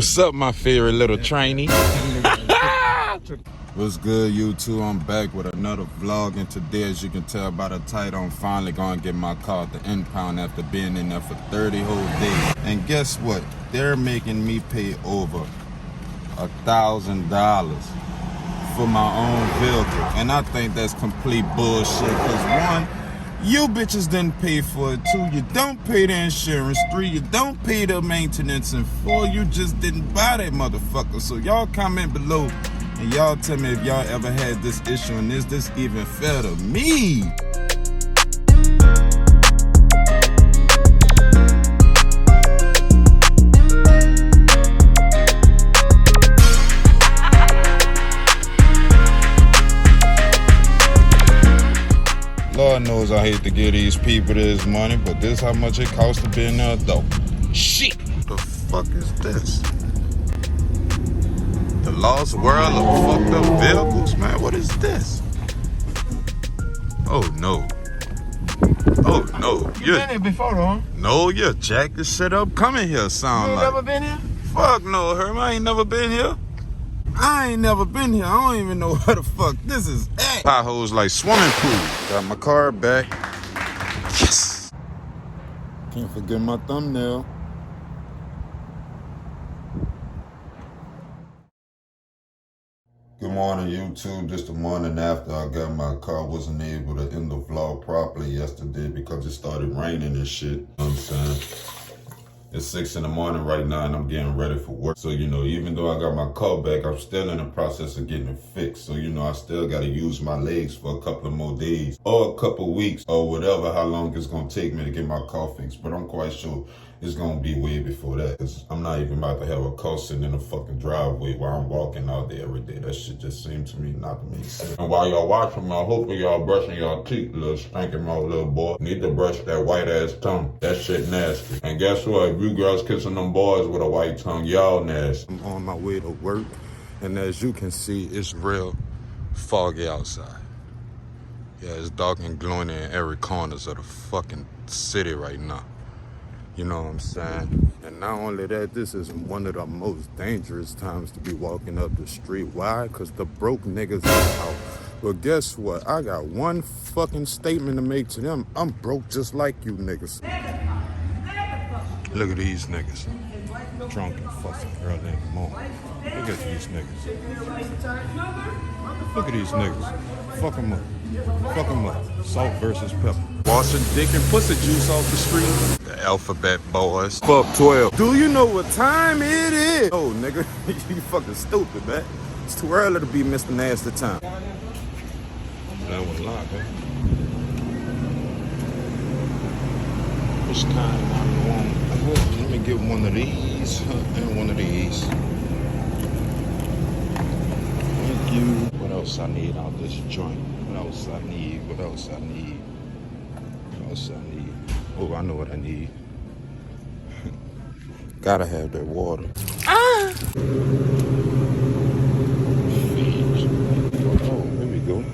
What's up, my favorite little trainee? What's good, YouTube? I'm back with another vlog, and today, as you can tell by the title, I'm finally gonna get my car at the impound after being in there for 30 whole days. And guess what? They're making me pay over $1,000 for my own vehicle, and I think that's complete bullshit. Cause one, you bitches didn't pay for it. Two, you don't pay the insurance. Three, you don't pay the maintenance. And four, you just didn't buy that motherfucker. So y'all comment below and y'all tell me if y'all ever had this issue, and is this even fair to me? Lord knows I hate to give these people this money, but this how much it costs to be an adult. Shit! What the fuck is this? The lost world of fucked up vehicles? Man, what is this? Oh no. Oh no. You been here before though, huh? No, you jack this shit up. Come in here, sound You like. never been here? Fuck no, Herm. I ain't never been here. I ain't never been here. I don't even know where the fuck this is at. Potholes like swimming pool. Got my car back. Yes. Can't forget my thumbnail. Good morning, YouTube. Just the morning after I got my car. Wasn't able to end the vlog properly yesterday because it started raining and shit. You know what I'm saying? It's 6 in the morning right now and I'm getting ready for work. So, you know, even though I got my car back, I'm still in the process of getting it fixed. So, you know, I still got to use my legs for a couple of more days or a couple of weeks or whatever, how long it's going to take me to get my car fixed. But I'm quite sure it's going to be way before that. 'Cause I'm not even about to have a car sitting in the fucking driveway while I'm walking out there every day. That shit just seemed to me not to make sense. And while y'all watching me, I hope y'all brushing y'all teeth, little stinking mouth little boy. Need to brush that white ass tongue. That shit nasty. And guess what? If you girls kissing them boys with a white tongue, y'all nasty. I'm on my way to work, and as you can see, it's real foggy outside. Yeah, it's dark and gloomy in every corners of the fucking city right now. You know what I'm saying? And not only that, this is one of the most dangerous times to be walking up the street. Why? Because the broke niggas are out. Well, guess what? I got one fucking statement to make to them. I'm broke just like you niggas. Look at these niggas. Drunk and fucking early in the morning. Look at these niggas. Look at these niggas. Fuck them up. Fuck them up. Salt versus pepper. Washing dick and pussy juice off the street. The alphabet boys. Fuck 12. Do you know what time it is? Oh, nigga. You fucking stupid, man. It's too early to be Mr. Nasty Time. That was locked, huh? Which kind I want? Let me get one of these and one of these. Thank you. What else I need out this joint? What else I need? What else I need? What else I need? Oh, I know what I need. Gotta have that water. Ah! Oh, there we go.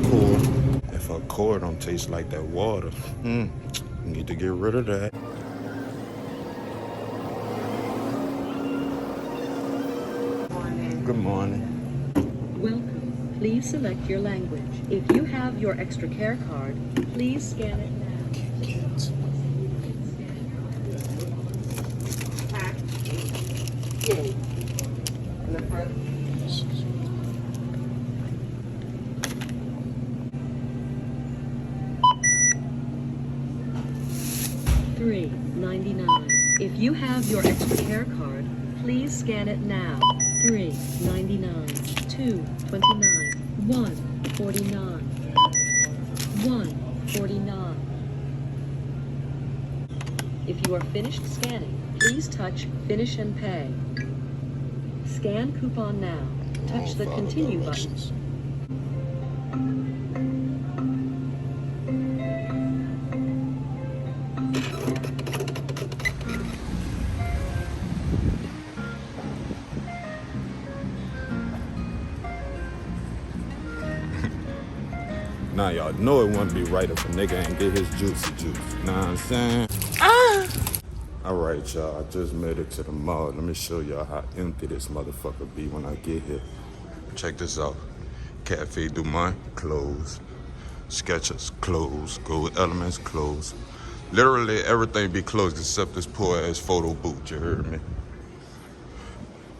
Kool. If a Kool don't taste like that water, need to get rid of that. Good morning. Welcome. Please select your language. If you have your extra care card, please scan it now. Kids. $3.99. If you have your extra care card, please scan it now. $3.99. $2.29. $1.49. $1.49. If you are finished scanning, please touch Finish and Pay. Scan coupon now. Touch the Continue button. Now y'all know it wouldn't be right if a nigga ain't get his juicy juice. Know what I'm saying? All right, y'all, I just made it to the mall. Let me show y'all how empty this motherfucker be when I get here. Check this out. Cafe Du Monde, closed. Skechers, closed. Gold Elements, closed. Literally everything be closed except this poor ass photo booth, you heard me?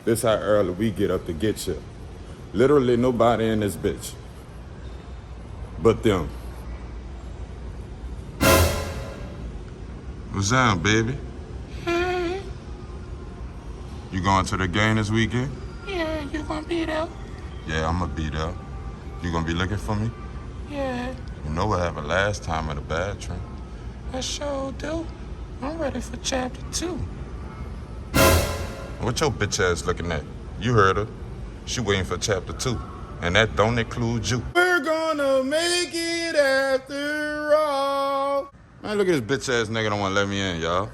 This how early we get up to get you. Literally nobody in this bitch. But them. What's up, baby? Hey. You going to the game this weekend? Yeah, you gonna be there? Yeah, I'm gonna be there. You gonna be looking for me? Yeah, You know what happened last time in the bathroom. I sure do. I'm ready for chapter 2. What your bitch ass looking at? You heard her. She waiting for chapter 2. And that don't include you. We're gonna make it after all. Man, look at this bitch ass nigga don't wanna let me in, y'all.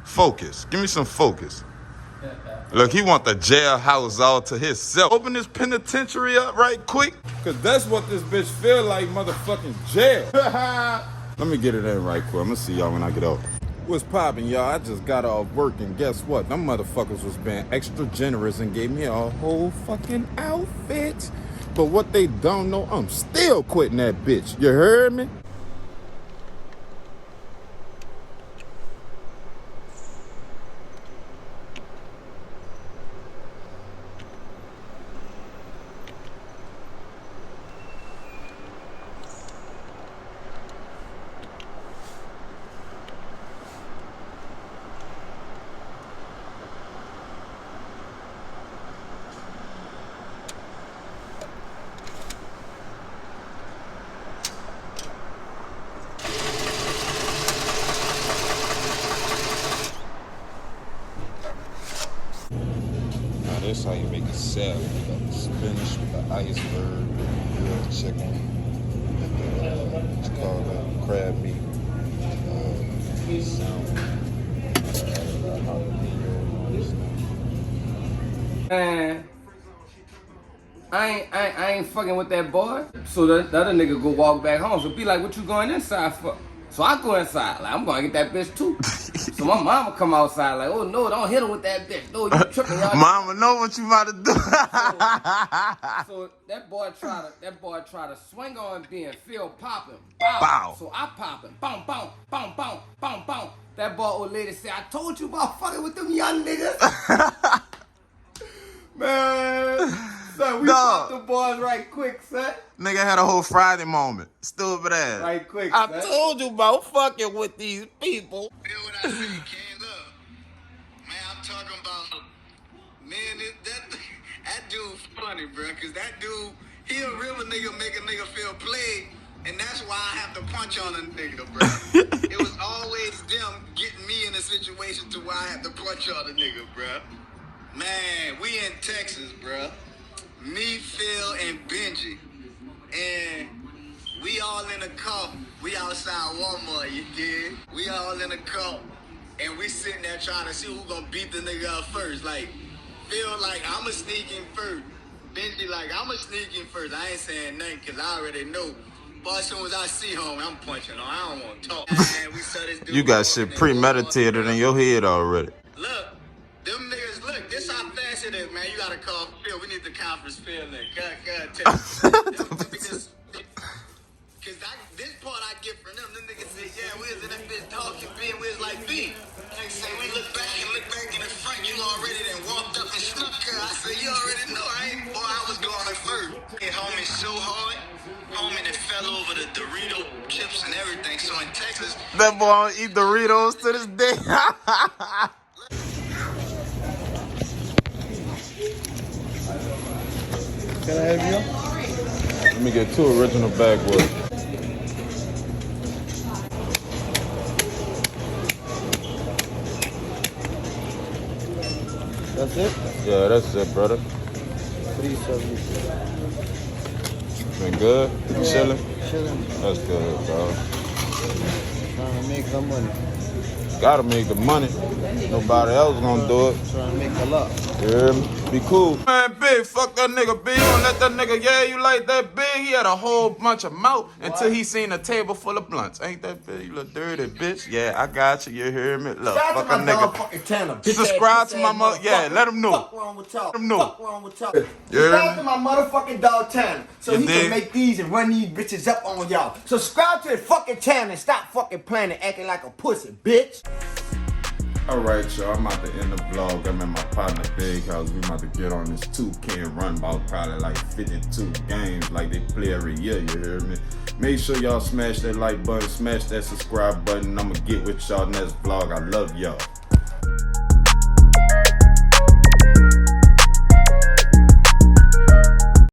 Focus. Give me some focus. Look, he want the jailhouse all to himself. Open this penitentiary up right quick. Cause that's what this bitch feel like, motherfucking jail. Let me get it in right quick. I'm gonna see y'all when I get off. What's poppin', y'all? I just got off work and guess what? Them motherfuckers was being extra generous and gave me a whole fucking outfit. But what they don't know, I'm still quitting that bitch. You heard me? Now this how you make a salad. You got the spinach with the iceberg, grilled chicken, and the what's it called crab meat, salmon, jalapeno, this stuff. Man, I ain't fucking with that boy. So the other nigga go walk back home. So be like, what you going inside for? So I go inside, like I'm gonna get that bitch too. So my mama come outside like, oh no, don't hit him with that bitch. No, you tripping, y'all. Mama know what you about to do. So that boy try to swing on me and feel popping. Bow. Bow. So I popping. Boom, boom, boom, boom, boom, boom. That boy old lady said, I told you about fucking with them young niggas. Man, son, we popped the boys right quick, son. Nigga had a whole Friday moment. Stupid ass. Right quick, I son. told you about fucking with these people. Feel what I say, King? Look, man, I'm talking about, man, that dude's funny, bro, because that dude, he a real nigga make a nigga feel played, and that's why I have to punch on a nigga, bro. It was always them getting me in a situation to where I have to punch on a nigga, bro. Man, we in Texas, bro. Me, Phil, and Benji. And we all in a car. We outside Walmart, you dig? We all in a car. And we sitting there trying to see who gonna beat the nigga up first. Like, Phil like, I'ma sneak in first. Benji like, I'ma sneak in first. I ain't saying nothing because I already know. But as soon as I see him, I'm punching on. I don't want to talk. Man, we saw this dude You got shit premeditated in your head already. Look, them niggas, look, this how fast it is, man. You gotta call Phil. We need the conference Phil in. God, because this part I get from them. Them niggas say, yeah, we was in that bitch talking, B, and we was like, B. They say, we look back in the front. You already done walked up and snuck her. I said, you already know, boy, I was going at first. Hit homie so hard. Homie that fell over the Dorito chips and everything. So in Texas, That boy don't eat Doritos to this day. Can I have you? Let me get 2 original backwoods. That's it? Yeah, that's it, brother. 370. Been good? Chilling? Chilling. That's good, dog. Trying to make some money. Gotta make the money. Nobody else gonna do it. Trying to make a lot. Yeah, be cool. Man, big, fuck that nigga, big. You gonna let that nigga, yeah, you like that big? He had a whole bunch of mouth until he seen a table full of blunts. Ain't that big? You little dirty bitch. Yeah, I got you. You hear me? Look, fuck a nigga. Subscribe to my mother. Yeah, let him know. Fuck wrong with y'all. Let him know. Fuck wrong with y'all. You hear Subscribe me? to my motherfucking dog Tanner so You he dig? can make these and run these bitches up on y'all. Subscribe to the fucking channel and stop fucking playing and acting like a pussy, bitch. Alright, y'all, I'm about to end the vlog. I'm at my partner Big House. We about to get on this 2K run about probably like 52 games like they play every year, you hear me? Make sure y'all smash that like button, smash that subscribe button. I'ma get with y'all next vlog. I love y'all.